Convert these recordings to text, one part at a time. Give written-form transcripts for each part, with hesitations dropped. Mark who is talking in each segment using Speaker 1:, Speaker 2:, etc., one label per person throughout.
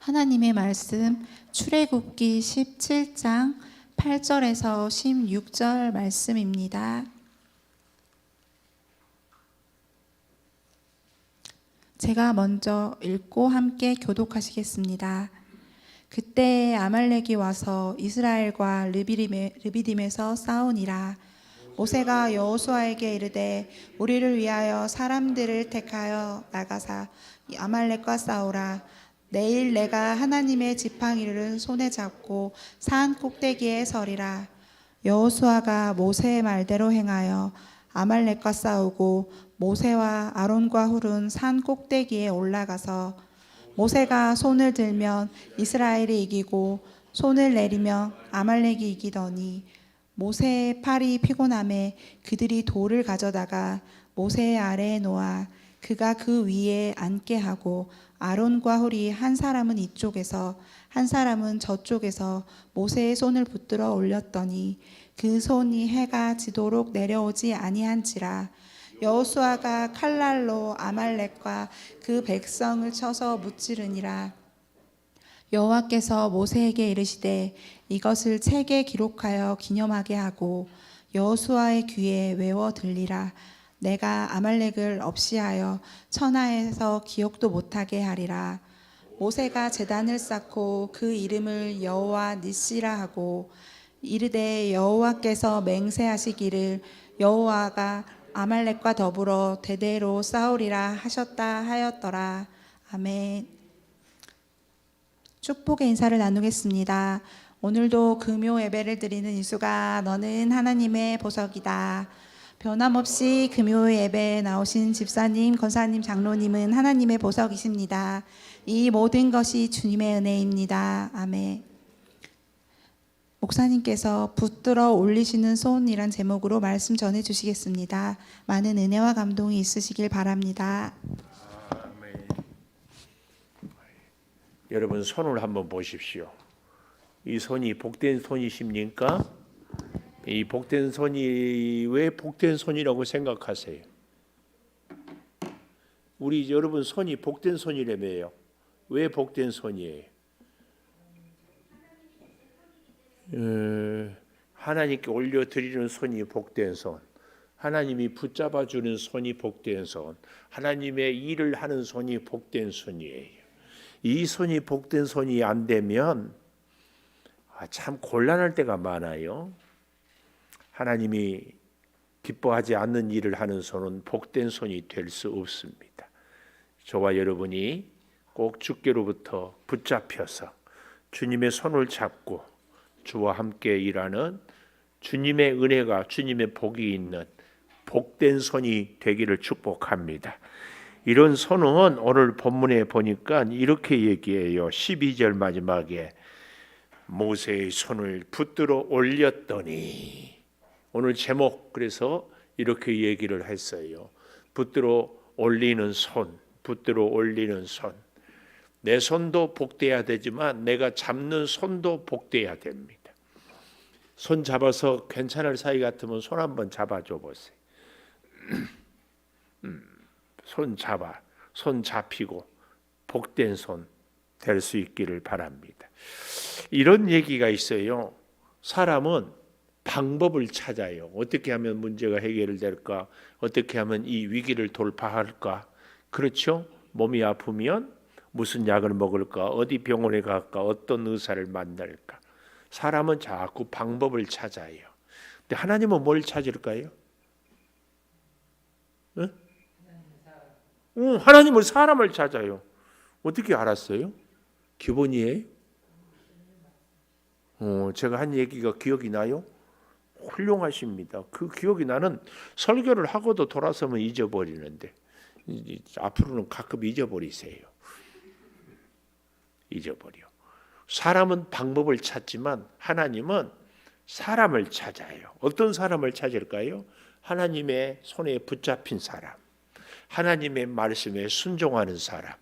Speaker 1: 하나님의 말씀 출애굽기 17장 8절에서 16절 말씀입니다. 제가 먼저 읽고 함께 교독하시겠습니다. 그때 아말렉이 와서 이스라엘과 르비딤에서 싸우니라. 모세가 여호수아에게 이르되 우리를 위하여 사람들을 택하여 나가사 아말렉과 싸우라. 내일 내가 하나님의 지팡이를 손에 잡고 산 꼭대기에 서리라. 여호수아가 모세의 말대로 행하여 아말렉과 싸우고 모세와 아론과 훌은 산 꼭대기에 올라가서 모세가 손을 들면 이스라엘이 이기고 손을 내리면 아말렉이 이기더니 모세의 팔이 피곤함에 그들이 돌을 가져다가 모세의 아래에 놓아 그가 그 위에 앉게 하고 아론과 훌이 한 사람은 이쪽에서 한 사람은 저쪽에서 모세의 손을 붙들어 올렸더니 그 손이 해가 지도록 내려오지 아니한지라. 여호수아가 칼날로 아말렉과 그 백성을 쳐서 무찌르니라. 여호와께서 모세에게 이르시되 이것을 책에 기록하여 기념하게 하고 여호수아의 귀에 외워 들리라. 내가 아말렉을 없이하여 천하에서 기억도 못하게 하리라. 모세가 제단을 쌓고 그 이름을 여호와 니시라 하고 이르되 여호와께서 맹세하시기를 여호와가 아말렉과 더불어 대대로 싸우리라 하셨다 하였더라. 아멘. 축복의 인사를 나누겠습니다. 오늘도 금요 예배를 드리는 이수가 너는 하나님의 보석이다. 변함없이 금요 예배에 나오신 집사님, 권사님, 장로님은 하나님의 보석이십니다. 이 모든 것이 주님의 은혜입니다. 아멘. 목사님께서 붙들어 올리시는 손이란 제목으로 말씀 전해 주시겠습니다. 많은 은혜와 감동이 있으시길 바랍니다.
Speaker 2: 아멘. 여러분 손을 한번 보십시오. 이 손이 복된 손이십니까? 이 복된 손이 왜 복된 손이라고 생각하세요? 우리 여러분 손이 복된 손이라며요. 왜 복된 손이에요? 하나님께 올려드리는 손이 복된 손, 하나님이 붙잡아주는 손이 복된 손, 하나님의 일을 하는 손이 복된 손이에요. 이 손이 복된 손이 안 되면 참 곤란할 때가 많아요. 하나님이 기뻐하지 않는 일을 하는 손은 복된 손이 될 수 없습니다. 저와 여러분이 꼭 주께로부터 붙잡혀서 주님의 손을 잡고 주와 함께 일하는 주님의 은혜가 주님의 복이 있는 복된 손이 되기를 축복합니다. 이런 손은 오늘 본문에 보니까 이렇게 얘기해요. 12절 마지막에 모세의 손을 붙들어 올렸더니, 오늘 제목 그래서 이렇게 얘기를 했어요. 붙들어 올리는 손, 붙들어 올리는 손. 내 손도 복돼야 되지만 내가 잡는 손도 복돼야 됩니다. 손 잡아서 괜찮을 사이 같으면 손 한번 잡아줘 보세요. 손 잡히고 복된 손 될 수 있기를 바랍니다. 이런 얘기가 있어요. 사람은 방법을 찾아요. 어떻게 하면 문제가 해결될까? 어떻게 하면 이 위기를 돌파할까? 그렇죠? 몸이 아프면 무슨 약을 먹을까? 어디 병원에 갈까? 어떤 의사를 만날까? 사람은 자꾸 방법을 찾아요. 근데 하나님은 뭘 찾을까요? 하나님은 사람을 찾아요. 어떻게 알았어요? 기본이에요? 제가 한 얘기가 기억이 나요? 훌륭하십니다. 그 기억이 나는 설교를 하고도 돌아서면 잊어버리는데 앞으로는 가끔 잊어버리세요. 잊어버려. 사람은 방법을 찾지만 하나님은 사람을 찾아요. 어떤 사람을 찾을까요? 하나님의 손에 붙잡힌 사람, 하나님의 말씀에 순종하는 사람,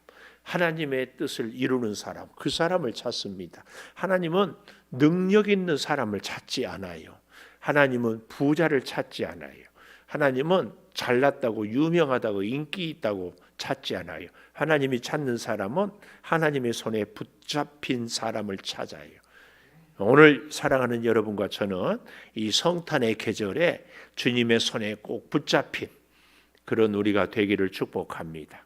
Speaker 2: 하나님의 뜻을 이루는 사람, 그 사람을 찾습니다. 하나님은 능력 있는 사람을 찾지 않아요. 하나님은 부자를 찾지 않아요. 하나님은 잘났다고 유명하다고 인기 있다고 찾지 않아요. 하나님이 찾는 사람은 하나님의 손에 붙잡힌 사람을 찾아요. 오늘 사랑하는 여러분과 저는 이 성탄의 계절에 주님의 손에 꼭 붙잡힌 그런 우리가 되기를 축복합니다.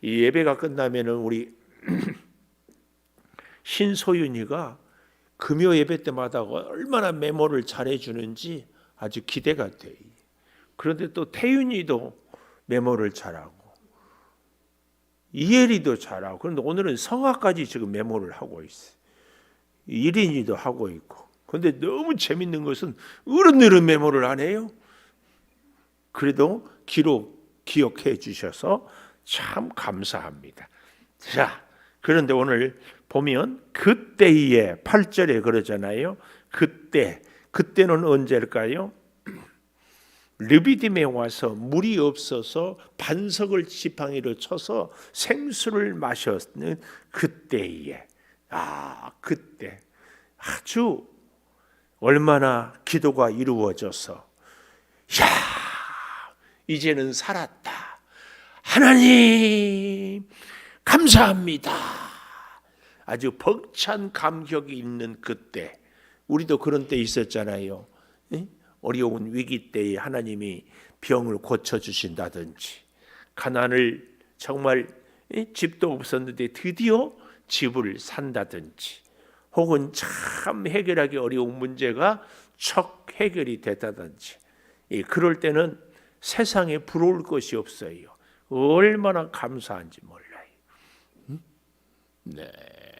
Speaker 2: 이 예배가 끝나면은 우리 신소윤이가 금요 예배 때마다 얼마나 메모를 잘해주는지 아주 기대가 돼요. 그런데 또 태윤이도 메모를 잘하고 이혜리도 잘하고, 그런데 오늘은 성화까지 지금 메모를 하고 있어요. 이린이도 하고 있고. 그런데 너무 재밌는 것은 어른들은 메모를 안 해요. 그래도 기억해 주셔서 참 감사합니다. 자, 그런데 오늘 보면 그때에 8절에 그러잖아요. 그때는 언제일까요? 르비딤에 와서 물이 없어서 반석을 지팡이로 쳐서 생수를 마셨는 그때에, 그때 아주 얼마나 기도가 이루어져서, 야, 이제는 살았다, 하나님 감사합니다, 아주 벅찬 감격이 있는 그때. 우리도 그런 때 있었잖아요. 어려운 위기 때에 하나님이 병을 고쳐주신다든지, 가난을 정말 집도 없었는데 드디어 집을 산다든지, 혹은 참 해결하기 어려운 문제가 척 해결이 됐다든지, 그럴 때는 세상에 부러울 것이 없어요. 얼마나 감사한지 몰라요. 네,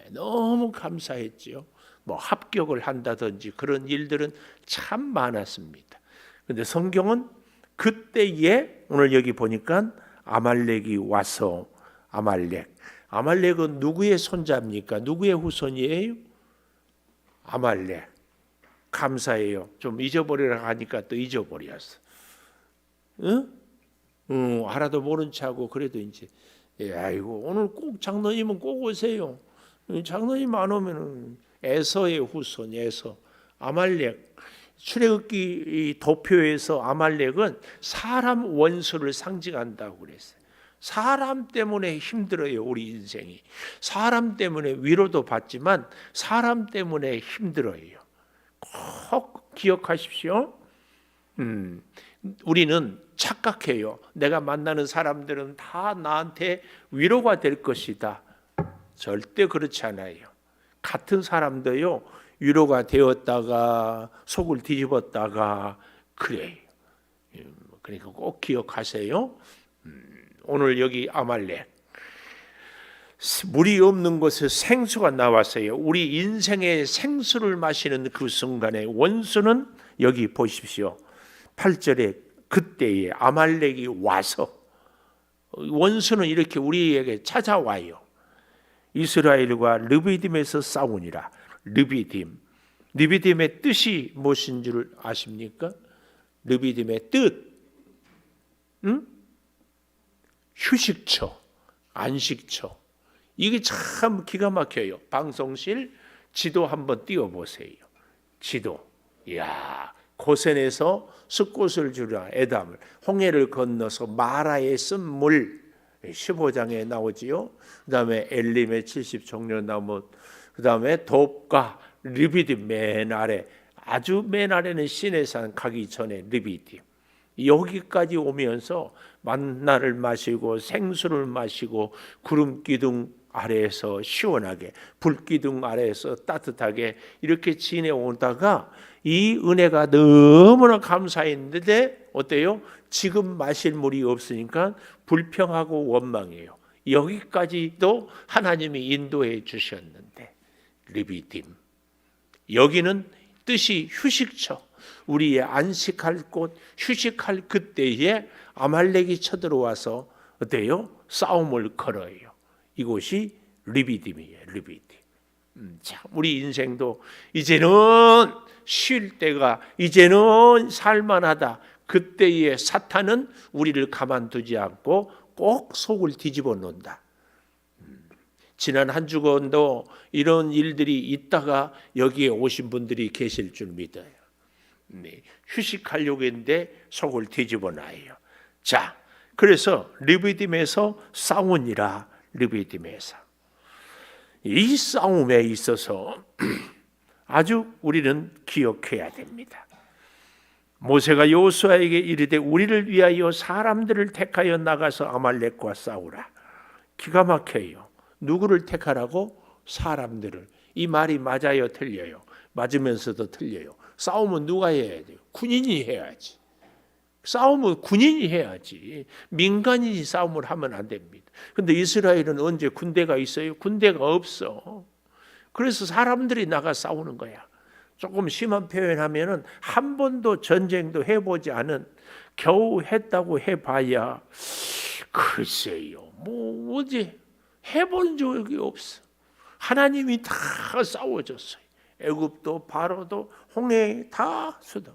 Speaker 2: 너무 감사했지요. 뭐 합격을 한다든지 그런 일들은 참 많았습니다. 그런데 성경은 그때에, 오늘 여기 보니까 아말렉이 와서, 아말렉은 누구의 손자입니까? 누구의 후손이에요? 아말렉. 감사해요. 좀 잊어버리라 하니까 또 잊어버렸어. 알아도 모른 척하고. 그래도 이제 아이고, 오늘 꼭 장로님은 꼭 오세요. 장로님 안 오면은 에서의 후손, 에서, 아말렉. 출애굽기 도표에서 아말렉은 사람 원수를 상징한다고 그랬어요. 사람 때문에 힘들어요, 우리 인생이. 사람 때문에 위로도 받지만 사람 때문에 힘들어요. 꼭 기억하십시오. 우리는 착각해요. 내가 만나는 사람들은 다 나한테 위로가 될 것이다. 절대 그렇지 않아요. 같은 사람도요, 위로가 되었다가 속을 뒤집었다가 그래요. 그러니까 꼭 기억하세요. 오늘 여기 아말렉, 물이 없는 곳에 생수가 나왔어요. 우리 인생의 생수를 마시는 그 순간에 원수는, 여기 보십시오. 8절에 그때에 아말렉이 와서, 원수는 이렇게 우리에게 찾아와요. 이스라엘과 르비딤에서 싸우니라. 르비딤의 뜻이 무엇인 줄 아십니까? 르비딤의 뜻, 휴식처, 안식처. 이게 참 기가 막혀요. 방송실 지도 한번 띄워보세요. 지도. 이야, 고센에서 숫꽃을 주라 에담을, 홍해를 건너서 마라에 쓴 물, 15장에 나오지요. 그 다음에 엘림의 70종려 나무, 그 다음에 돕과 르비딤 맨 아래, 아주 맨 아래는 시내산 가기 전에 르비딤. 여기까지 오면서 만나를 마시고 생수를 마시고 구름 기둥 아래에서 시원하게, 불 기둥 아래에서 따뜻하게 이렇게 지내오다가 이 은혜가 너무나 감사했는데 어때요? 지금 마실 물이 없으니까 불평하고 원망해요. 여기까지도 하나님이 인도해 주셨는데, 르비딤, 여기는 뜻이 휴식처, 우리의 안식할 곳, 휴식할 그때에 아말렉이 쳐들어와서 어때요? 싸움을 걸어요. 이곳이 르비딤이에요. 르비딤. 참, 우리 인생도 이제는 쉴 때가, 이제는 살만하다, 그때에 사탄은 우리를 가만두지 않고 꼭 속을 뒤집어 놓는다. 지난 한 주간도 이런 일들이 있다가 여기에 오신 분들이 계실 줄 믿어요. 휴식하려고 했는데 속을 뒤집어 놔요. 자, 그래서 르비딤에서 싸우니라. 르비딤에서 이 싸움에 있어서 아주 우리는 기억해야 됩니다. 모세가 여호수아에게 이르되 우리를 위하여 사람들을 택하여 나가서 아말렉과 싸우라. 기가 막혀요. 누구를 택하라고? 사람들을. 이 말이 맞아요, 틀려요? 맞으면서도 틀려요. 싸움은 누가 해야 돼요? 군인이 해야지. 싸움은 군인이 해야지. 민간인이 싸움을 하면 안 됩니다. 근데 이스라엘은 언제 군대가 있어요? 군대가 없어. 그래서 사람들이 나가 싸우는 거야. 조금 심한 표현하면은 한 번도 전쟁도 해보지 않은, 겨우 했다고 해봐야 글쎄요, 뭐 어디 해본 적이 없어. 하나님이 다 싸워줬어요. 애굽도 바로도 홍해 다 수동.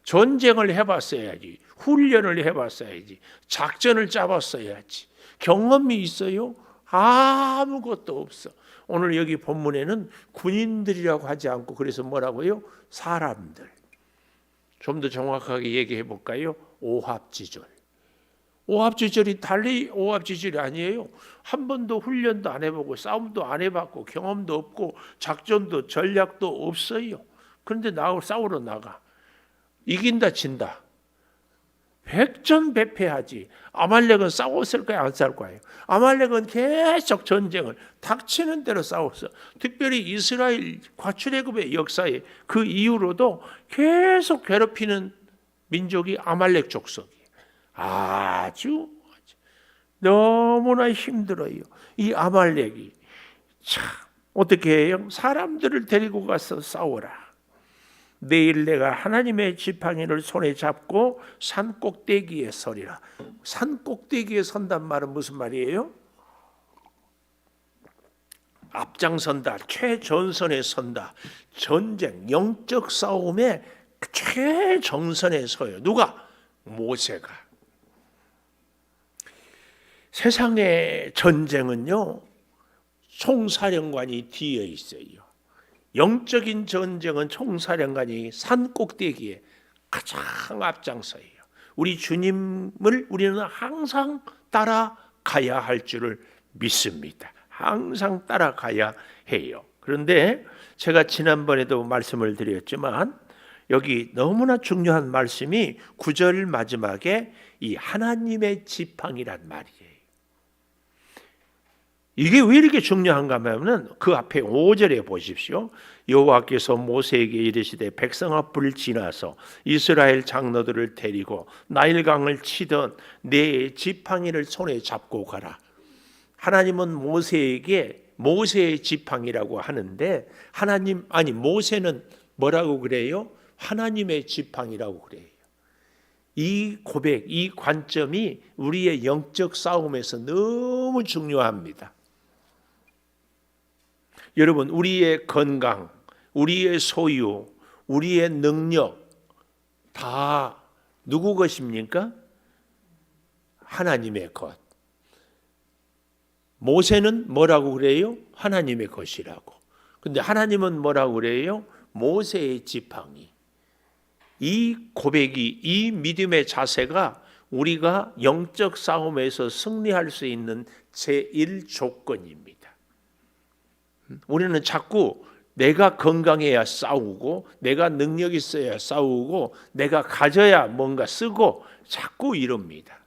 Speaker 2: 전쟁을 해봤어야지, 훈련을 해봤어야지, 작전을 짜봤어야지. 경험이 있어요? 아무것도 없어. 오늘 여기 본문에는 군인들이라고 하지 않고 그래서 뭐라고요? 사람들. 좀 더 정확하게 얘기해 볼까요? 오합지졸. 오합지졸이 달리 오합지졸이 아니에요. 한 번도 훈련도 안 해보고 싸움도 안 해봤고 경험도 없고 작전도 전략도 없어요. 그런데 싸우러 나가. 이긴다 진다. 백전백패하지. 아말렉은 싸웠을 거야, 안 싸울 거예요? 아말렉은 계속 전쟁을 닥치는 대로 싸웠어. 특별히 이스라엘 과출애굽의 역사에 그 이후로도 계속 괴롭히는 민족이 아말렉 족속이에요. 아주 너무나 힘들어요. 이 아말렉이 참 어떻게 해요? 사람들을 데리고 가서 싸워라. 내일 내가 하나님의 지팡이를 손에 잡고 산 꼭대기에 서리라. 산 꼭대기에 선단 말은 무슨 말이에요? 앞장선다, 최전선에 선다. 전쟁, 영적 싸움의 최정선에 서요. 누가? 모세가. 세상의 전쟁은요, 총사령관이 뒤에 있어요. 영적인 전쟁은 총사령관이 산 꼭대기에 가장 앞장서요. 우리 주님을 우리는 항상 따라가야 할 줄을 믿습니다. 항상 따라가야 해요. 그런데 제가 지난번에도 말씀을 드렸지만 여기 너무나 중요한 말씀이 9절 마지막에 이 하나님의 지팡이란 말이에요. 이게 왜 이렇게 중요한가 하면 그 앞에 5절에 보십시오. 여호와께서 모세에게 이르시되 백성 앞을 지나서 이스라엘 장로들을 데리고 나일강을 치던 내 지팡이를 손에 잡고 가라. 하나님은 모세에게 모세의 지팡이라고 하는데 모세는 뭐라고 그래요? 하나님의 지팡이라고 그래요. 이 고백, 이 관점이 우리의 영적 싸움에서 너무 중요합니다. 여러분, 우리의 건강, 우리의 소유, 우리의 능력 다 누구 것입니까? 하나님의 것. 모세는 뭐라고 그래요? 하나님의 것이라고. 근데 하나님은 뭐라고 그래요? 모세의 지팡이. 이 고백이, 이 믿음의 자세가 우리가 영적 싸움에서 승리할 수 있는 제1조건입니다. 우리는 자꾸 내가 건강해야 싸우고 내가 능력 있어야 싸우고 내가 가져야 뭔가 쓰고 자꾸 이럽니다.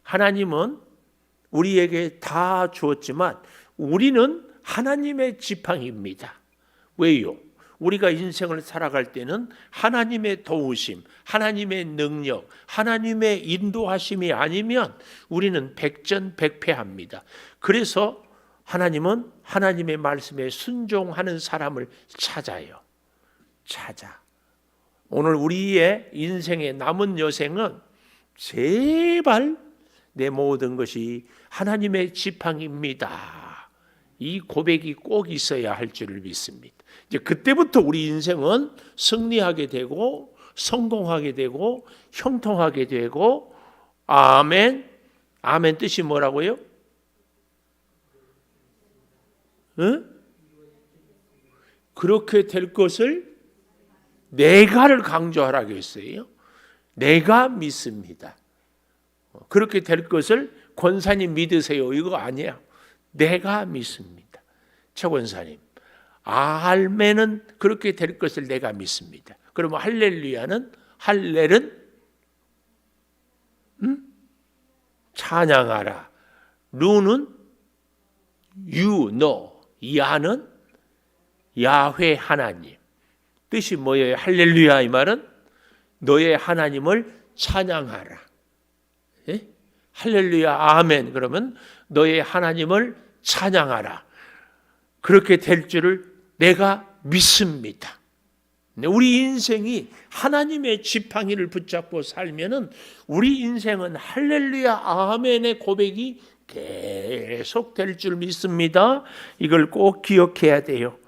Speaker 2: 하나님은 우리에게 다 주었지만 우리는 하나님의 지팡이입니다. 왜요? 우리가 인생을 살아갈 때는 하나님의 도우심, 하나님의 능력, 하나님의 인도하심이 아니면 우리는 백전백패합니다. 그래서 하나님은 하나님의 말씀에 순종하는 사람을 찾아요. 오늘 우리의 인생의 남은 여생은 제발 내 모든 것이 하나님의 지팡이입니다. 이 고백이 꼭 있어야 할 줄을 믿습니다. 이제 그때부터 우리 인생은 승리하게 되고 성공하게 되고 형통하게 되고 아멘. 아멘 뜻이 뭐라고요? 응? 그렇게 될 것을 내가를 강조하라고 했어요. 내가 믿습니다. 그렇게 될 것을 권사님 믿으세요. 이거 아니야. 내가 믿습니다. 최 권사님, 아멘은 그렇게 될 것을 내가 믿습니다. 그러면 할렐루야는, 할렐은 찬양하라. 루는 you, no. 야는 야훼 하나님. 뜻이 뭐예요? 할렐루야 이 말은 너의 하나님을 찬양하라. 예? 할렐루야 아멘. 그러면 너의 하나님을 찬양하라. 그렇게 될 줄을 내가 믿습니다. 우리 인생이 하나님의 지팡이를 붙잡고 살면은 우리 인생은 할렐루야 아멘의 고백이 계속 될 줄 믿습니다. 이걸 꼭 기억해야 돼요.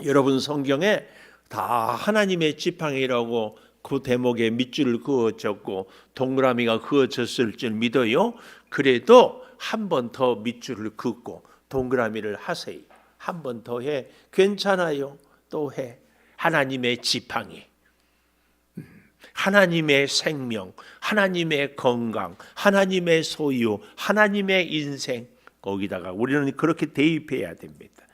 Speaker 2: 여러분 성경에 다 하나님의 지팡이라고 그 대목에 밑줄을 그어졌고 동그라미가 그어졌을 줄 믿어요. 그래도 한 번 더 밑줄을 긋고 동그라미를 하세요. 한 번 더 해. 괜찮아요. 또 해. 하나님의 지팡이, 하나님의 생명, 하나님의 건강, 하나님의 소유, 하나님의 인생, 거기다가 우리는 그렇게 대입해야 됩니다.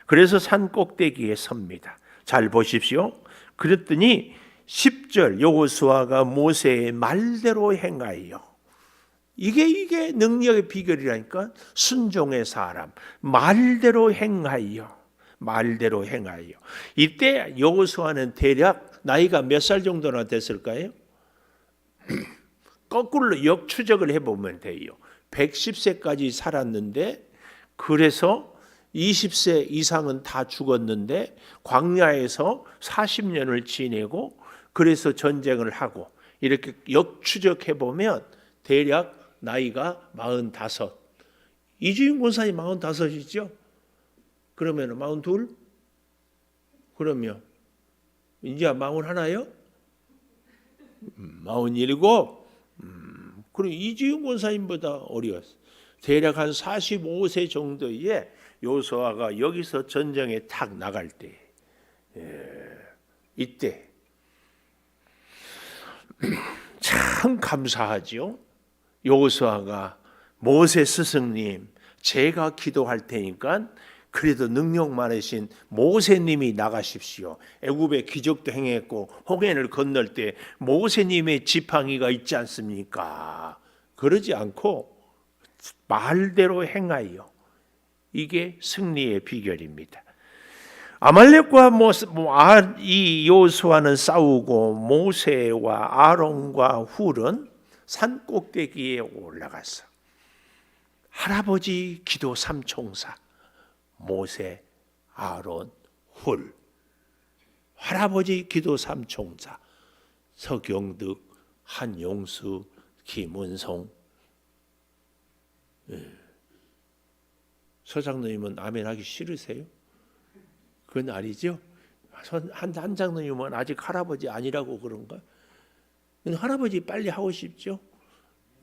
Speaker 2: 그래서 산 꼭대기에 섭니다. 잘 보십시오. 그랬더니 10절 여호수아가 모세의 말대로 행하여. 이게 능력의 비결이라니까. 순종의 사람, 말대로 행하여. 말대로 행하여. 이때 여호수아는 대략 나이가 몇 살 정도나 됐을까요? 거꾸로 역추적을 해보면 돼요. 110세까지 살았는데, 그래서 20세 이상은 다 죽었는데 광야에서 40년을 지내고 그래서 전쟁을 하고, 이렇게 역추적해 보면 대략 나이가 45. 이주임 권사님 45이죠? 그러면 42? 그러면 이제 41이요? 47? 그럼 이주임 권사님보다 어렸어. 대략 한 45세 정도에 여호수아가 여기서 전쟁에 탁 나갈 때, 이때 참 감사하죠. 여호수아가 모세 스승님, 제가 기도할 테니까 그래도 능력 많으신 모세님이 나가십시오. 애굽의 기적도 행했고 홍해를 건널 때 모세님의 지팡이가 있지 않습니까? 그러지 않고 말대로 행하여. 이게 승리의 비결입니다. 아말렉과 이 여호수아는 싸우고 모세와 아론과 훌은 산 꼭대기에 올라갔어. 할아버지 기도 삼총사 모세, 아론, 훌. 할아버지 기도 삼총사 서경득, 한용수, 김은송. 서장로님은 아멘 하기 싫으세요? 그건 아니죠? 한 장로님은 아직 할아버지 아니라고 그런가? 할아버지 빨리 하고 싶죠?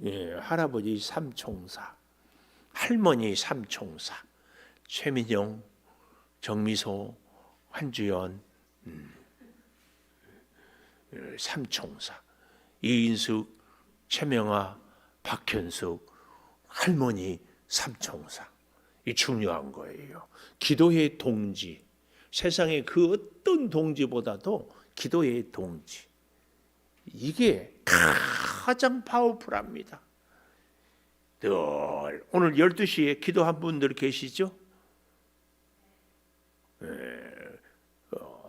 Speaker 2: 예, 할아버지 삼총사, 할머니 삼총사, 최민영, 정미소, 한주연, 삼총사, 이인숙, 최명아, 박현숙, 할머니 삼총사. 이 중요한 거예요. 기도의 동지. 세상의 그 어떤 동지보다도 기도의 동지. 이게 가장 파워풀합니다. 늘 오늘 12시에 기도한 분들 계시죠?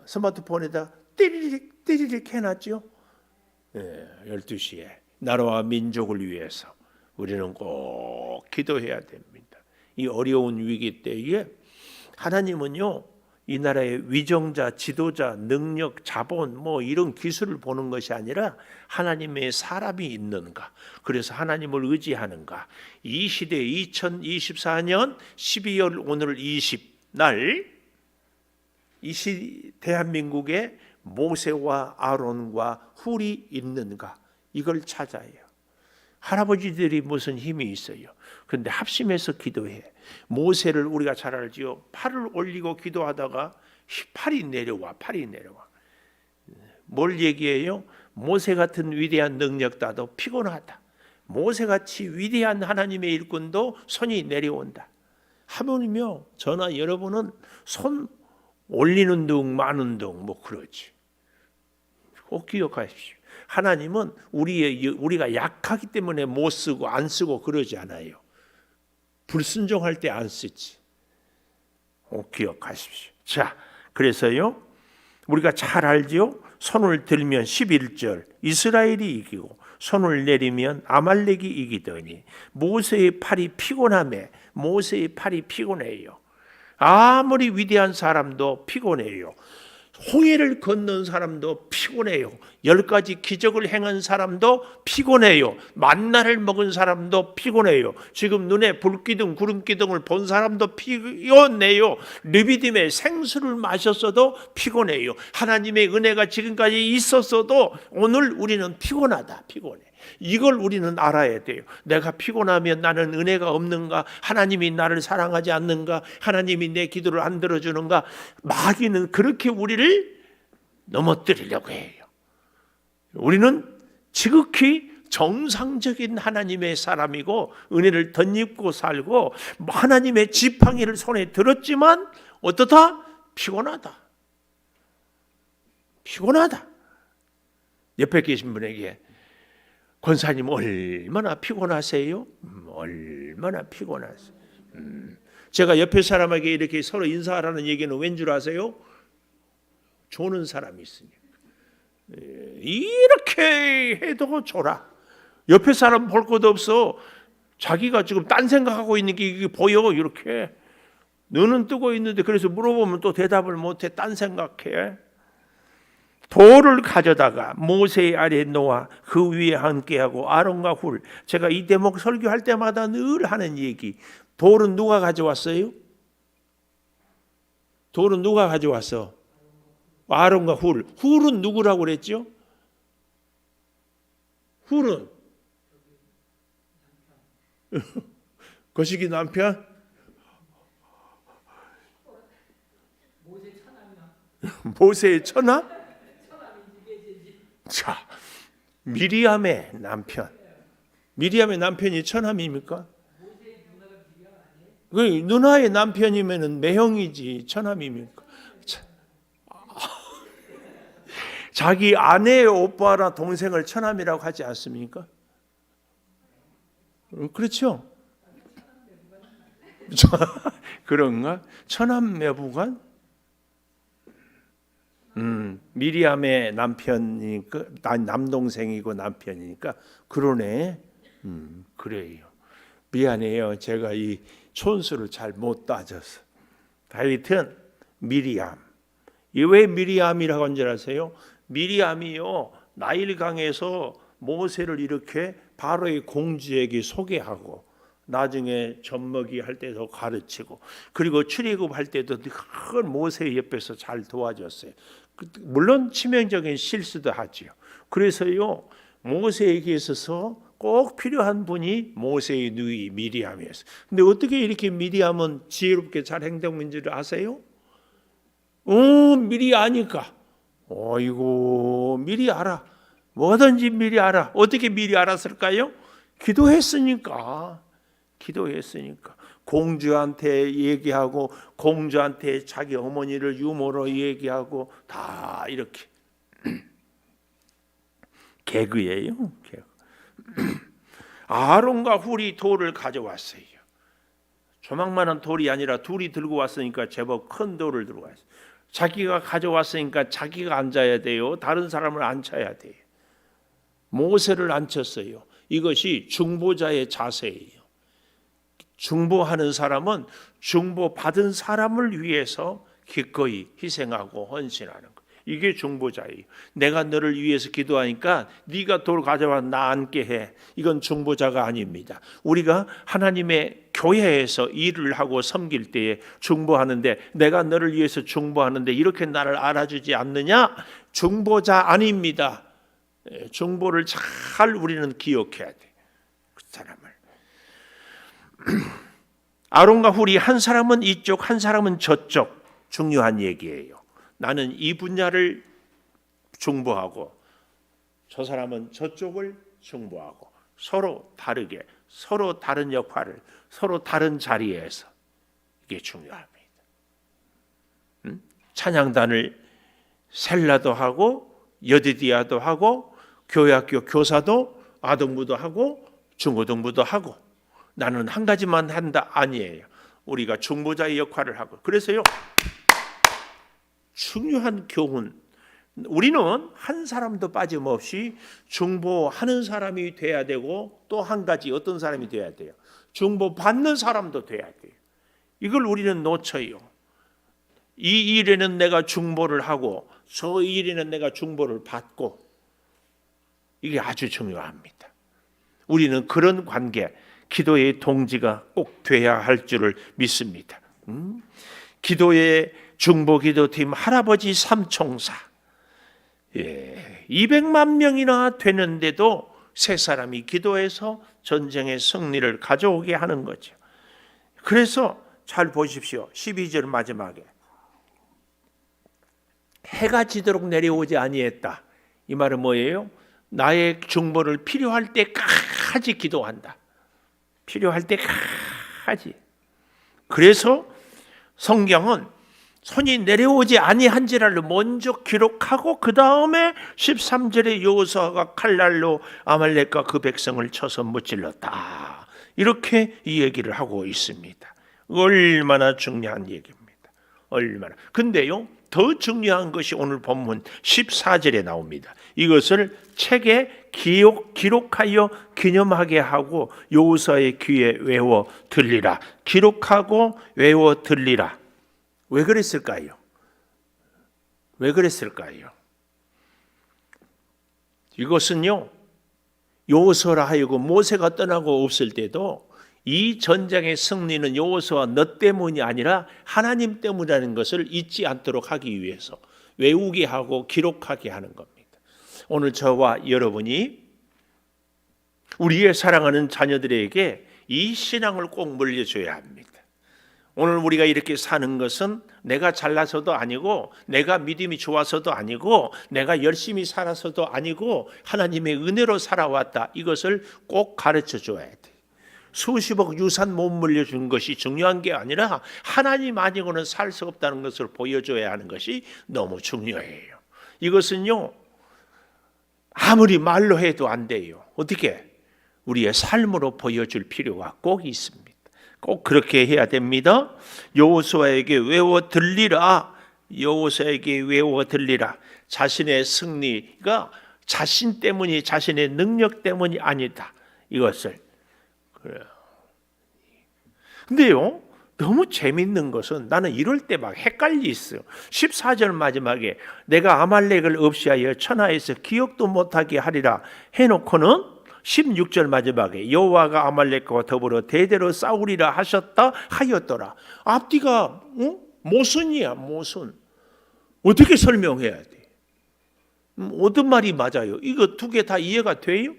Speaker 2: 스마트폰에다 띠리릭 해놨죠? 12시에 나라와 민족을 위해서 우리는 꼭 기도해야 됩니다. 이 어려운 위기 때에 하나님은요, 이 나라의 위정자, 지도자, 능력, 자본 이런 기술을 보는 것이 아니라 하나님의 사람이 있는가, 그래서 하나님을 의지하는가. 이 시대 2024년 12월 오늘 20날 이 대한민국에 모세와 아론과 훌이 있는가, 이걸 찾아요. 할아버지들이 무슨 힘이 있어요? 그런데 합심해서 기도해. 모세를 우리가 잘 알지요. 팔을 올리고 기도하다가 팔이 내려와. 뭘 얘기해요? 모세 같은 위대한 능력자도 피곤하다. 모세같이 위대한 하나님의 일꾼도 손이 내려온다. 하물며 저나 여러분은 손 올리는 둥 마는 둥 뭐 그러지. 꼭 기억하십시오. 하나님은 우리가 약하기 때문에 못 쓰고 안 쓰고 그러지 않아요. 불순종할 때 안 쓰지. 꼭 기억하십시오. 자, 그래서요 우리가 잘 알죠. 손을 들면 11절 이스라엘이 이기고 손을 내리면 아말렉이 이기더니 모세의 팔이 피곤하며 모세의 팔이 피곤해요. 아무리 위대한 사람도 피곤해요. 홍해를 건넌 사람도 피곤해요. 10가지 기적을 행한 사람도 피곤해요. 만나를 먹은 사람도 피곤해요. 지금 눈에 불기둥 구름기둥을 본 사람도 피곤해요. 르비딤의 생수를 마셨어도 피곤해요. 하나님의 은혜가 지금까지 있었어도 오늘 우리는 피곤하다. 피곤해. 이걸 우리는 알아야 돼요. 내가 피곤하면 나는 은혜가 없는가? 하나님이 나를 사랑하지 않는가? 하나님이 내 기도를 안 들어주는가? 마귀는 그렇게 우리를 넘어뜨리려고 해요. 우리는 지극히 정상적인 하나님의 사람이고 은혜를 덧입고 살고 하나님의 지팡이를 손에 들었지만 어떻다? 피곤하다. 피곤하다. 옆에 계신 분에게 권사님 얼마나 피곤하세요? 얼마나 피곤하세요? 제가 옆에 사람에게 이렇게 서로 인사하라는 얘기는 왠 줄 아세요? 조는 사람이 있으니까. 이렇게 해도 줘라. 옆에 사람 볼 것도 없어. 자기가 지금 딴 생각하고 있는 게 이게 보여. 이렇게 눈은 뜨고 있는데 그래서 물어보면 또 대답을 못해. 딴 생각해. 돌을 가져다가 모세 아래 놓아 그 위에 함께하고 아론과 훌. 제가 이 대목 설교할 때마다 늘 하는 얘기. 돌은 누가 가져왔어요? 돌은 누가 가져왔어? 아론과 훌. 훌은 누구라고 그랬죠? 훌은 거시기 남편? 모세의 처남? 자, 미리암의 남편. 미리암의 남편이 처남입니까? 그 누나의 남편이면은 매형이지 처남입니까? 자기 아내의 오빠나 동생을 처남이라고 하지 않습니까? 그렇죠? 그런가? 처남매부간? 미리암의 남편이니까 남동생이고 남편이니까 그러네. 그래요. 미안해요. 제가 이 촌수를 잘 못 따져서. 하여튼 미리암. 이 왜 미리암이라고 한 줄 아세요? 미리암이요 나일강에서 모세를 이렇게 바로의 공주에게 소개하고 나중에 젖먹이 할 때도 가르치고 그리고 출애굽할 때도 큰 모세 옆에서 잘 도와줬어요. 물론 치명적인 실수도 하지요. 그래서요 모세에게 있어서 꼭 필요한 분이 모세의 누이 미리암이었어요. 근데 어떻게 이렇게 미리암은 지혜롭게 잘 행동한 줄 아세요? 미리 아니까. 어이고 미리 알아. 뭐든지 미리 알아. 어떻게 미리 알았을까요? 기도했으니까. 공주한테 얘기하고 공주한테 자기 어머니를 유머로 얘기하고 다 이렇게. 개그예요. 개그. 아론과 훌이 돌을 가져왔어요. 조망만한 돌이 아니라 둘이 들고 왔으니까 제법 큰 돌을 들고 왔어요. 자기가 가져왔으니까 자기가 앉아야 돼요. 다른 사람을 앉혀야 돼요. 모세를 앉혔어요. 이것이 중보자의 자세예요. 중보하는 사람은 중보받은 사람을 위해서 기꺼이 희생하고 헌신하는 것. 이게 중보자예요. 내가 너를 위해서 기도하니까 네가 돌 가져와 나 앉게 해. 이건 중보자가 아닙니다. 우리가 하나님의 교회에서 일을 하고 섬길 때에 중보하는데 내가 너를 위해서 중보하는데 이렇게 나를 알아주지 않느냐? 중보자 아닙니다. 중보를 잘 우리는 기억해야 돼. 그 사람을. 아론과 훌이 한 사람은 이쪽 한 사람은 저쪽 중요한 얘기예요. 나는 이 분야를 중보하고 저 사람은 저쪽을 중보하고 서로 다르게, 서로 다른 역할을, 서로 다른 자리에서. 이게 중요합니다. 찬양단을 셀라도 하고 여디디아도 하고 교회학교 교사도 아동부도 하고 중고등부도 하고 나는 한 가지만 한다 아니에요. 우리가 중보자의 역할을 하고 그래서요 중요한 교훈 우리는 한 사람도 빠짐없이 중보하는 사람이 돼야 되고 또 한 가지 어떤 사람이 돼야 돼요. 중보받는 사람도 돼야 돼요. 이걸 우리는 놓쳐요. 이 일에는 내가 중보를 하고 저 일에는 내가 중보를 받고 이게 아주 중요합니다. 우리는 그런 관계, 기도의 동지가 꼭 돼야 할 줄을 믿습니다. 기도의 중보기도팀 할아버지 삼총사 200만 명이나 되는데도 세 사람이 기도해서 전쟁의 승리를 가져오게 하는 거죠. 그래서 잘 보십시오. 12절 마지막에 해가 지도록 내려오지 아니했다. 이 말은 뭐예요? 나의 중보를 필요할 때까지 기도한다. 필요할 때까지. 그래서 성경은 손이 내려오지 아니한지를 먼저 기록하고 그 다음에 13절에 여호수아가 칼날로 아말렉과 그 백성을 쳐서 무찔렀다. 이렇게 이 얘기를 하고 있습니다. 얼마나 중요한 얘기입니다. 얼마나. 근데요, 더 중요한 것이 오늘 본문 14절에 나옵니다. 이것을 책에 기록하여 기념하게 하고 여호수아의 귀에 외워 들리라. 기록하고 외워 들리라. 왜 그랬을까요? 왜 그랬을까요? 이것은요, 여호수아라 하여금 모세가 떠나고 없을 때도 이 전쟁의 승리는 여호수아 너 때문이 아니라 하나님 때문이라는 것을 잊지 않도록 하기 위해서 외우게 하고 기록하게 하는 겁니다. 오늘 저와 여러분이 우리의 사랑하는 자녀들에게 이 신앙을 꼭 물려줘야 합니다. 오늘 우리가 이렇게 사는 것은 내가 잘나서도 아니고 내가 믿음이 좋아서도 아니고 내가 열심히 살아서도 아니고 하나님의 은혜로 살아왔다. 이것을 꼭 가르쳐 줘야 돼. 수십억 유산 못 물려준 것이 중요한 게 아니라 하나님 아니고는 살 수 없다는 것을 보여줘야 하는 것이 너무 중요해요. 이것은요 아무리 말로 해도 안 돼요. 어떻게? 우리의 삶으로 보여줄 필요가 꼭 있습니다. 꼭 그렇게 해야 됩니다. 여호수아에게 외워 들리라. 여호수아에게 외워 들리라. 자신의 승리가 자신 때문이 자신의 능력 때문이 아니다. 이것을 그래요. 근데요, 너무 재밌는 것은 나는 이럴 때 막 헷갈리겠어요. 14절 마지막에 내가 아말렉을 없이하여 천하에서 기억도 못하게 하리라 해놓고는 16절 마지막에 여호와가 아말렉과 더불어 대대로 싸우리라 하셨다 하였더라. 앞뒤가 모순이야. 모순. 어떻게 설명해야 돼? 어떤 말이 맞아요? 이거 두 개 다 이해가 돼요?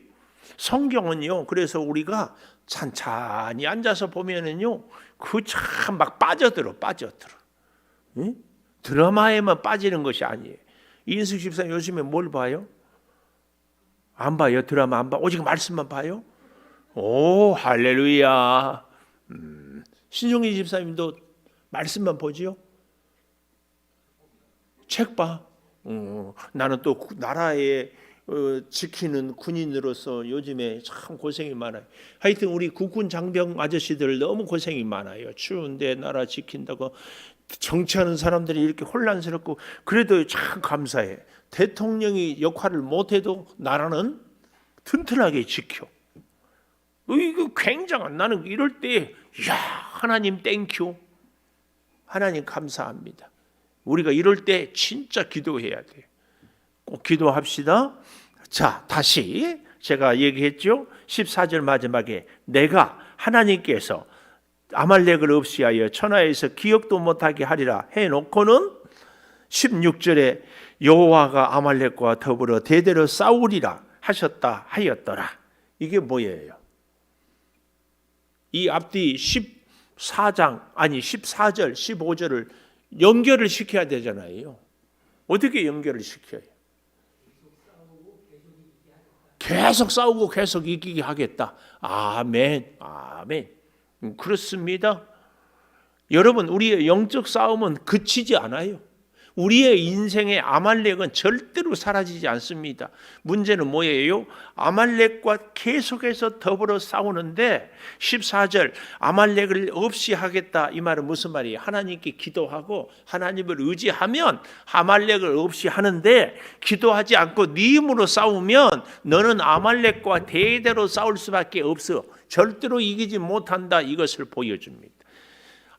Speaker 2: 성경은요. 그래서 우리가 찬찬히 앉아서 보면은요, 그 참 막 빠져들어. 응? 드라마에만 빠지는 것이 아니에요. 이인숙 집사님 요즘에 뭘 봐요? 안 봐요. 드라마 안 봐. 오직 말씀만 봐요. 오, 할렐루야. 신종희 집사님도 말씀만 보지요? 책 봐. 나는 또 나라에 지키는 군인으로서 요즘에 참 고생이 많아요. 하여튼 우리 국군 장병 아저씨들 너무 고생이 많아요. 추운데 나라 지킨다고 정치하는 사람들이 이렇게 혼란스럽고 그래도 참 감사해. 대통령이 역할을 못해도 나라는 튼튼하게 지켜. 이거 굉장한. 나는 이럴 때 야 하나님 땡큐. 하나님 감사합니다. 우리가 이럴 때 진짜 기도해야 돼요. 꼭 기도합시다. 자, 다시 제가 얘기했죠. 14절 마지막에 내가 하나님께서 아말렉을 없이하여 천하에서 기억도 못하게 하리라 해놓고는 16절에 여호와가 아말렉과 더불어 대대로 싸우리라 하셨다 하였더라. 이게 뭐예요? 이 앞뒤 14장 아니 14절 15절을 연결을 시켜야 되잖아요. 어떻게 연결을 시켜요? 계속 싸우고 계속 이기게 하겠다. 아멘, 아멘. 그렇습니다. 여러분, 우리의 영적 싸움은 그치지 않아요. 우리의 인생의 아말렉은 절대로 사라지지 않습니다. 문제는 뭐예요? 아말렉과 계속해서 더불어 싸우는데 14절 아말렉을 없이 하겠다, 이 말은 무슨 말이에요? 하나님께 기도하고 하나님을 의지하면 아말렉을 없이 하는데, 기도하지 않고 네 힘으로 싸우면 너는 아말렉과 대대로 싸울 수밖에 없어. 절대로 이기지 못한다, 이것을 보여줍니다.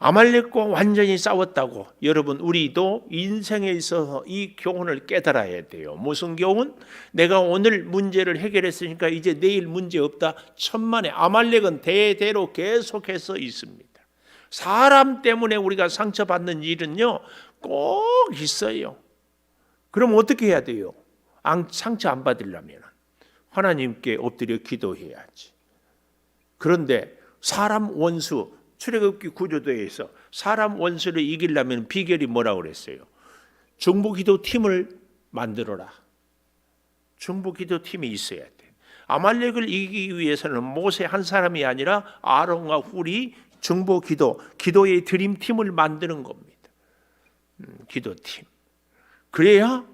Speaker 2: 아말렉과 완전히 싸웠다고. 여러분, 우리도 인생에 있어서 이 교훈을 깨달아야 돼요. 무슨 교훈? 내가 오늘 문제를 해결했으니까 이제 내일 문제 없다. 천만에. 아말렉은 대대로 계속해서 있습니다. 사람 때문에 우리가 상처받는 일은요, 꼭 있어요. 그럼 어떻게 해야 돼요? 상처 안 받으려면 하나님께 엎드려 기도해야지. 그런데 사람 원수, 출애굽기 구조도에서 사람 원수를 이기려면 비결이 뭐라고 그랬어요? 중보기도 팀을 만들어라. 중보기도 팀이 있어야 돼. 아말렉을 이기기 위해서는 모세 한 사람이 아니라 아론과 훌이 중보기도, 기도의 드림팀을 만드는 겁니다. 기도팀. 그래야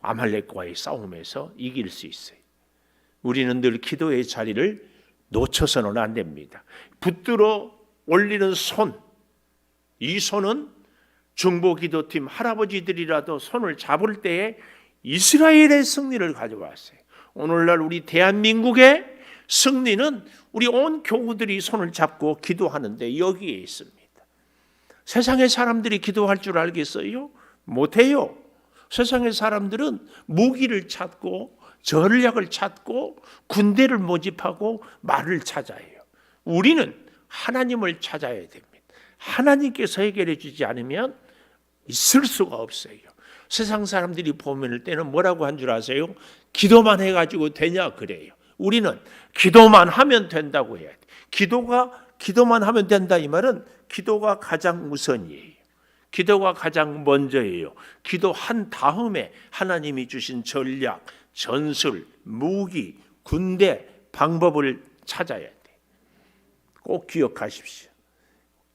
Speaker 2: 아말렉과의 싸움에서 이길 수 있어요. 우리는 늘 기도의 자리를 놓쳐서는 안 됩니다. 붙들어 올리는 손, 이 손은 중보기도팀 할아버지들이라도 손을 잡을 때에 이스라엘의 승리를 가져왔어요. 오늘날 우리 대한민국의 승리는 우리 온 교우들이 손을 잡고 기도하는데 여기에 있습니다. 세상의 사람들이 기도할 줄 알겠어요? 못해요. 세상의 사람들은 무기를 찾고 전략을 찾고 군대를 모집하고 말을 찾아요. 우리는 하나님을 찾아야 됩니다. 하나님께서 해결해 주지 않으면 있을 수가 없어요. 세상 사람들이 보면 때는 뭐라고 한 줄 아세요? 기도만 해가지고 되냐 그래요. 우리는 기도만 하면 된다고 해야 돼. 기도만 하면 된다, 이 말은 기도가 가장 우선이에요. 기도가 가장 먼저예요. 기도한 다음에 하나님이 주신 전략, 전술, 무기, 군대, 방법을 찾아야 돼. 꼭 기억하십시오.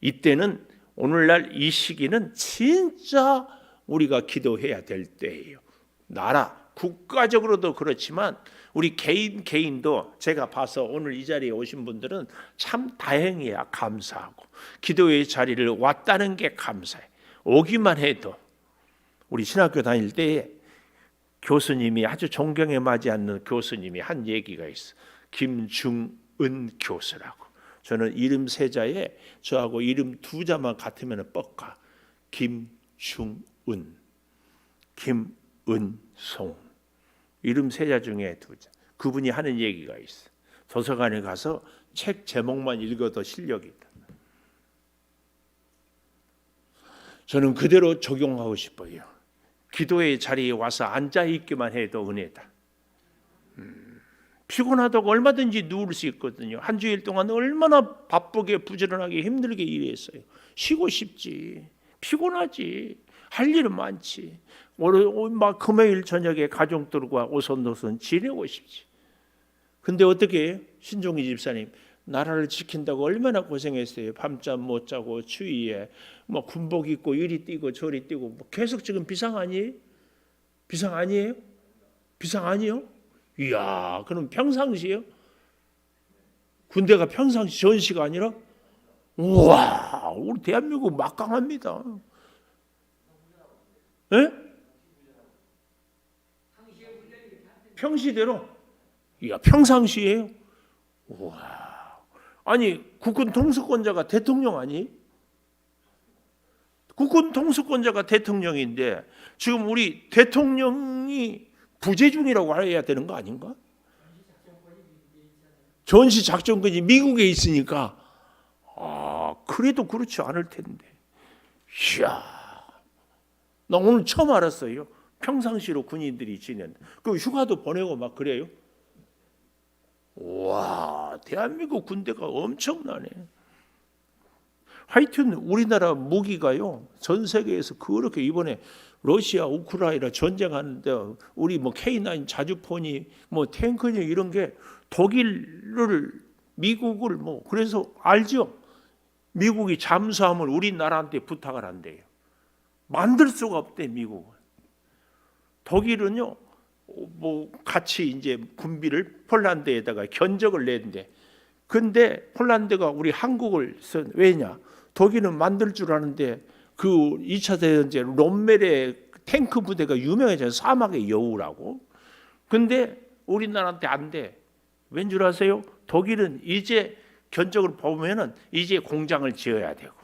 Speaker 2: 이때는, 오늘날 이 시기는 진짜 우리가 기도해야 될 때예요. 나라, 국가적으로도 그렇지만 우리 개인도 제가 봐서 오늘 이 자리에 오신 분들은 참 다행이야. 감사하고 기도의 자리를 왔다는 게 감사해. 오기만 해도. 우리 신학교 다닐 때 교수님이, 아주 존경에 맞지 않는 교수님이 한 얘기가 있어. 김중은 교수라고. 저는 이름 세 자에 저하고 이름 두 자만 같으면 뻑가. 김중은, 김은송. 이름 세 자 중에 두 자. 그분이 하는 얘기가 있어. 도서관에 가서 책 제목만 읽어도 실력이다. 저는 그대로 적용하고 싶어요. 기도의 자리에 와서 앉아있기만 해도 은혜다. 피곤하다고 얼마든지 누울 수 있거든요. 한 주일 동안 얼마나 바쁘게 부지런하게 힘들게 일했어요. 쉬고 싶지. 피곤하지. 할 일은 많지. 막 금요일 저녁에 가족들과 오손도손 지내고 싶지. 근데 어떻게 해요? 신종희 집사님, 나라를 지킨다고 얼마나 고생했어요. 밤잠 못 자고 추위에 뭐 군복 입고 이리 뛰고 저리 뛰고 뭐 계속 지금 비상 아니에요? 비상 아니에요? 비상 아니요? 이야, 그럼 평상시에요? 군대가 평상시 전시가 아니라? 우와, 우리 대한민국 막강합니다. 예? 평시대로? 이야, 평상시에요? 우와. 아니, 국군 통수권자가 대통령 아니? 국군 통수권자가 대통령인데 지금 우리 대통령이 부재 중이라고 해야 되는 거 아닌가? 전시 작전권이 미국에 있으니까 그래도 그렇지 않을 텐데. 이야, 나 오늘 처음 알았어요. 평상시로 군인들이 지낸다. 그 휴가도 보내고 막 그래요. 와, 대한민국 군대가 엄청나네. 하여튼 우리나라 무기가요 전 세계에서 그렇게 이번에 러시아 우크라이나 전쟁하는데 우리 뭐 K9 자주포니 뭐 탱크니 이런 게 독일을 미국을 뭐 그래서 알죠? 미국이 잠수함을 우리나라한테 부탁을 한대요. 만들 수가 없대 미국은. 독일은요 뭐 같이 이제 군비를 폴란드에다가 견적을 냈는데 근데 폴란드가 우리 한국을 왜냐? 독일은 만들 줄 아는데 그 2차 대전제 롬멜의 탱크 부대가 유명해져요. 사막의 여우라고. 근데 우리나라한테 안 돼. 왠 줄 아세요? 독일은 이제 견적을 보면은 이제 공장을 지어야 되고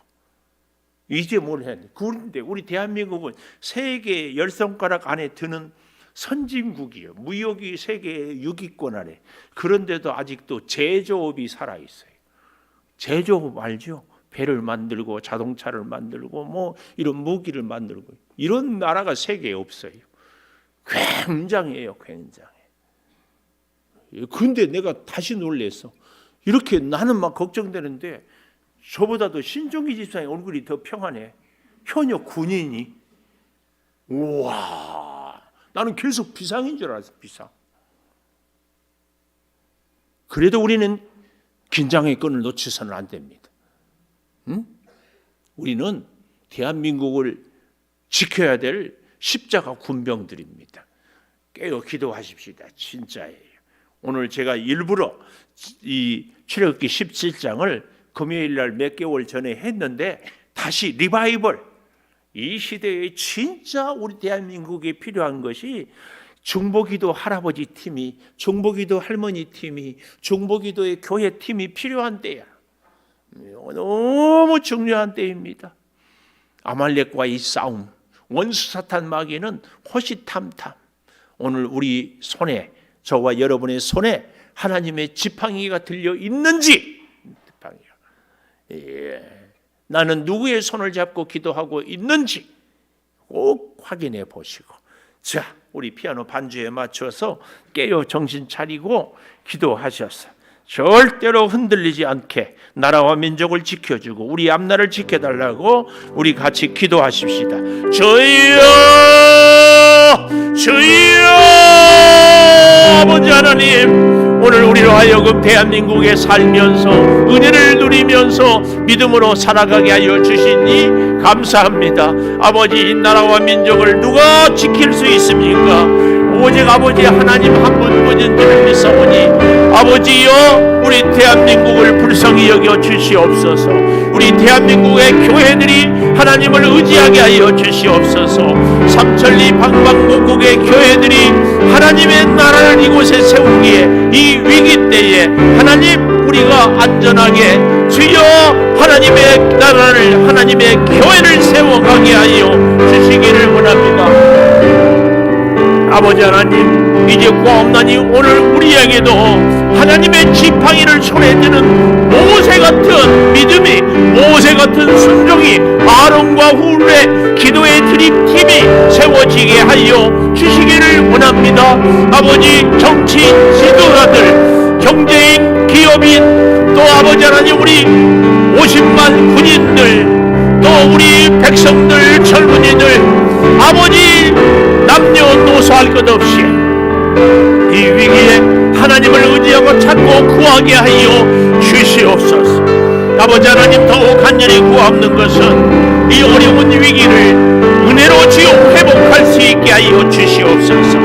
Speaker 2: 이제 뭘 해야 돼. 그런데 우리 대한민국은 세계 10손가락 안에 드는 선진국이에요. 무역이 세계 6위권 안에. 그런데도 아직도 제조업이 살아있어요. 제조업 알죠? 배를 만들고 자동차를 만들고 뭐 이런 무기를 만들고 이런 나라가 세계에 없어요. 굉장해요. 굉장해. 근데 내가 다시 놀랬어. 이렇게 나는 막 걱정되는데 저보다도 신종기 집사의 얼굴이 더 평안해. 현역 군인이. 우와, 나는 계속 비상인 줄 알았어. 비상. 그래도 우리는 긴장의 끈을 놓치서는 안 됩니다. 응? 우리는 대한민국을 지켜야 될 십자가 군병들입니다. 깨어 기도하십시다. 진짜예요. 오늘 제가 일부러 이 출애굽기 17장을 금요일 날 몇 개월 전에 했는데 다시 리바이벌. 이 시대에 진짜 우리 대한민국에 필요한 것이 중보기도 할아버지 팀이, 중보기도 할머니 팀이, 중보기도의 교회 팀이 필요한 때야. 너무 중요한 때입니다. 아말렉과의 싸움, 원수 사탄 마귀는 호시탐탐. 오늘 우리 손에, 저와 여러분의 손에 하나님의 지팡이가 들려 있는지, 나는 누구의 손을 잡고 기도하고 있는지 꼭 확인해 보시고, 자, 우리 피아노 반주에 맞춰서 깨어 정신 차리고 기도하셔서 절대로 흔들리지 않게 나라와 민족을 지켜주고 우리 앞나라를 지켜달라고 우리 같이 기도하십시다. 주여, 주여, 아버지 하나님, 오늘 우리로 하여금 대한민국에 살면서 은혜를 누리면서 믿음으로 살아가게 하여 주시니 감사합니다. 아버지, 이 나라와 민족을 누가 지킬 수 있습니까? 오직 아버지 하나님 한 분뿐인 줄을 믿사오니 아버지여, 우리 대한민국을 불쌍히 여겨 주시옵소서. 우리 대한민국의 교회들이 하나님을 의지하게 하여 주시옵소서. 삼천리 방방곡곡의 교회들이 하나님의 나라를 이곳에 세우기에 이 위기 때에 하나님, 우리가 안전하게 주여 하나님의 나라를, 하나님의 교회를 세워가게 하여 주시기를 원합니다. 아버지 하나님, 이제 구하옵나니 오늘 우리에게도 하나님의 지팡이를 손에 드는 모세 같은 믿음이, 모세 같은 순종이 아론과 훌의 기도의 드림팀이 세워지게 하여 주시기를 원합니다. 아버지, 정치인, 지도자들, 경제인, 기업인, 또 아버지 하나님 우리 50만 군인들, 또 우리 백성들, 젊은이들, 아버지 남녀노소할 것 없이 이 위기에 하나님을 의지하고 찾고 구하게 하여 주시옵소서. 아버지 하나님, 더욱 간절히 구하옵는 것은 이 어려운 위기를 은혜로 주여 회복할 수 있게 하여 주시옵소서.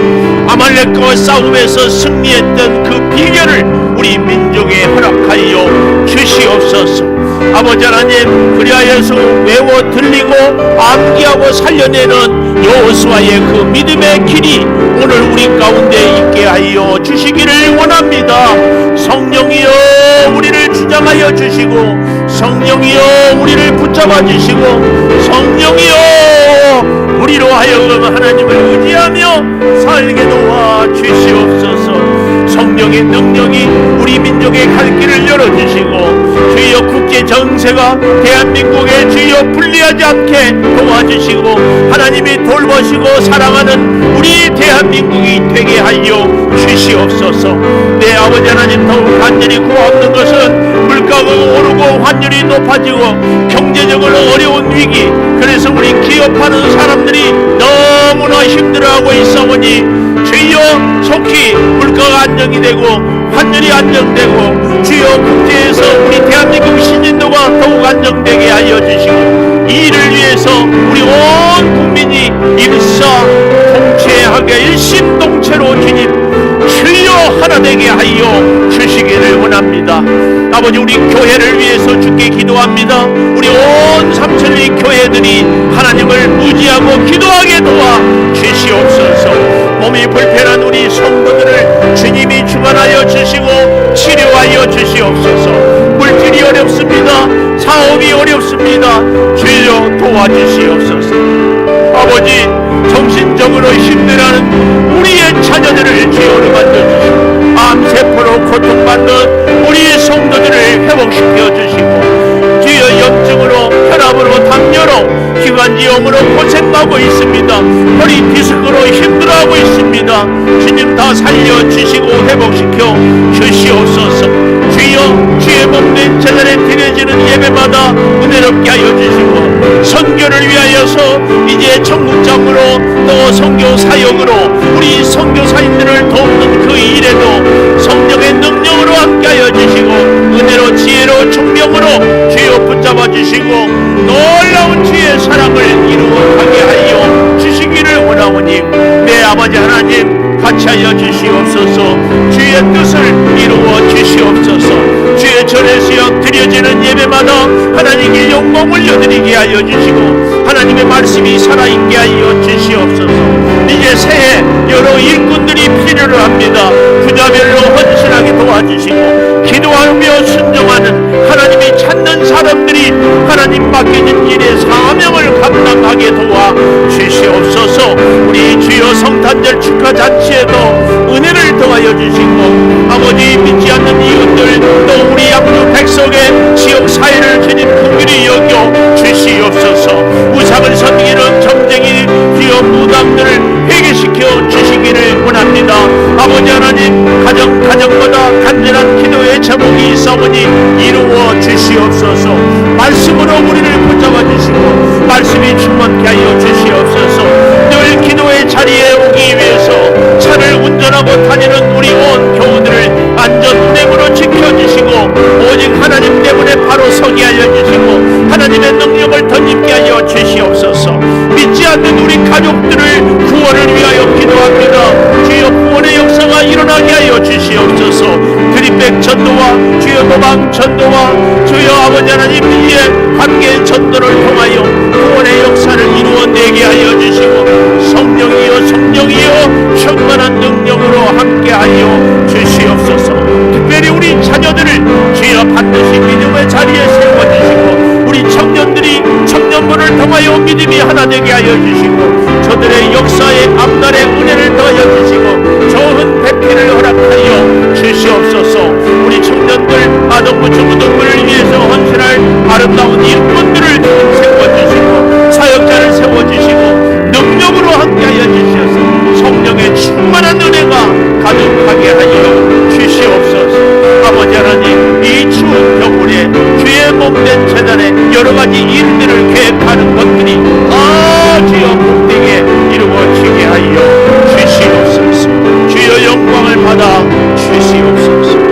Speaker 2: 아말렉과 싸움에서 승리했던 그 비결을 우리 민족에 허락하여 주시옵소서. 아버지 하나님, 그리하여서 외워 들리고 암기하고 살려내는 여호수아의 그 믿음의 길이 오늘 우리 가운데 있게 하여 주시기를 원합니다. 성령이여, 우리를 주장하여 주시고, 성령이여, 우리를 붙잡아 주시고, 성령이여, 우리로 하여금 하나님을 의지하며 살게 도와 주시옵소서. 성령의 능력이 우리 민족의 갈 길을 열어주시고, 주여 국제 정세가 대한민국에 주여 불리하지 않게 도와주시고, 하나님이 돌보시고 사랑하는 우리 대한민국이 되게 하여 주시옵소서. 내 아버지 하나님, 더욱 간절히 구하옵는 것은 물가 물가가 오르고 환율이 높아지고 경제적으로 어려운 위기, 그래서 우리 기업하는 사람들이 너무나 힘들어하고 있사오니 주여 속히 물가가 안정이 되고 환율이 안정되고 주여 국제에서 우리 대한민국 신인도가 더욱 안정되게 하여 주시고 이 일을 위해서 우리 온 국민이 일사동체하게 일심동체로 주님 주여 하나 되게 하여 주시기를 원합니다. 아버지, 우리 교회를 위해서 주께 기도합니다. 우리 온 삼천리 교회들이 하나님을 무지하고 기도하게 도와 주시옵소서. 몸이 불편한 우리 성도들을 주님이 주관하여 주시고 치료하여 주시옵소서. 물질이 어렵습니다. 사업이 어렵습니다. 주여 도와주시옵소서. 아버지, 정신적으로 힘들어하는 우리의 자녀들을 주여 만져주시고 암세포로 고통받는 우리의 성도들을 회복시켜 주시고 주여 염증으로 혈압으로 당뇨로 기관지염으로 고생하고 있습니다. 허리 디스크로 힘들어하고 있습니다. 주님 다 살려주시고 회복시켜 주시옵소서. 주여 주의 몸된 제자리에 드려지는 예배마다 은혜롭게 하여 주시고 선교를 위하여서 이제 천국장으로 또 선교 사역으로 우리 선교사님들을 돕는 그 일에도 성령의 능력으로 함께 하여 주시고 은혜로 지혜로 총명으로 주여 붙잡아 주시고 놀라운 주의 사랑을 이루어 가게 하여 주시기를 원하오니 내 아버지 하나님 같이 하여 주시옵소서. 주의 뜻을 이루어 주시옵소서. 주의 절에서 드려지는 예배마다 하나님께 영광 올려드리게 하여 주시고 하나님의 말씀이 살아있게 하여 주시옵소서. 이제 새해 여러 일꾼들이 필요로 합니다. 분야별로 헌신하게 도와주시고 기도하며 순종하는 하나님이 찾는 사람들이 하나님 맡기는 일의 사명을 감당하게 도와 주시옵소서. 우리 주여 성탄절 축하잔치에도 은혜를 더하여 주시고 아버지 믿지 않는 이웃들 또 우리 양주 백석의 지역 사회를 주님 긍휼히 여겨 주시옵소서. 우상을 섬기는 점쟁이 주여 무당들을 회개시켜 주시기를 원합니다. 아버지 하나님 가정마다 간절한 기도의 제목이 있사오니 이루어 주시옵소서. 말씀으로 우리를 붙잡아 주시고 말씀이 충만케 하여 주시옵소서. 늘 기도의 자리에 오기 위해서 차를 운전하고 다니는 우리 온 교우들을 안전 운행으로 지켜주시고 오직 하나님 때문에 바로 서게 하여 주시고 하나님의 능력을 덧입게 하여 주시옵소서. 믿지 않는 우리 가족들을 구원을 위하여 기도합니다. 주여 구원의 역사가 일어나게 하여 주시옵소서. 드림백 전도와 주여 도망 전도와 주여 아버지 하나님 이에 관계 전도를 통하여 구원의 역사를 이루어내게 하여 주시고 성령이여 충만한 능력으로 함께하여 주시옵소서. 특별히 우리 자녀들을 주여 반드시 믿음의 자리에 세워주시고 우리 청년들이 청년부를 통하여 믿음이 하나 되게 하여 주시고 저들의 역사의 앞날의 은혜를 더하여 주시고 좋은 배필을 허락하여 주시옵소서. 우리 청년들 아동부 중고등부를 위해서 헌신할 아름다운 일꾼들을 세워주시고 사역자를 세워주시고 능력으로 함께하여 주시옵소서. 성령의 충만한 은혜가 가득하게 하여 주시옵소서. 아버지 하나님 이 추운 겨울에 주의 몸된 재단에 여러가지 일들을 계획하는 것들이 주여 복되게 이루어지게 하여 주시옵소서. 주여 영광을 받아 주시옵소서.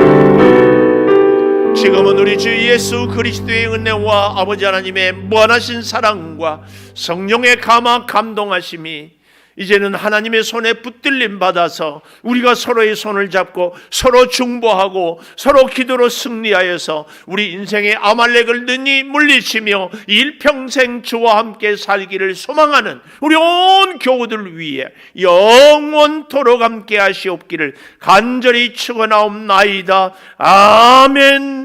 Speaker 2: 지금은 우리 주 예수 그리스도의 은혜와 아버지 하나님의 무한하신 사랑과 성령의 감화 감동하심이 이제는 하나님의 손에 붙들림 받아서 우리가 서로의 손을 잡고 서로 중보하고 서로 기도로 승리하여서 우리 인생의 아말렉을 능히 물리치며 일평생 주와 함께 살기를 소망하는 우리 온 교우들 위해 영원토록 함께 하시옵기를 간절히 축원하옵나이다. 아멘.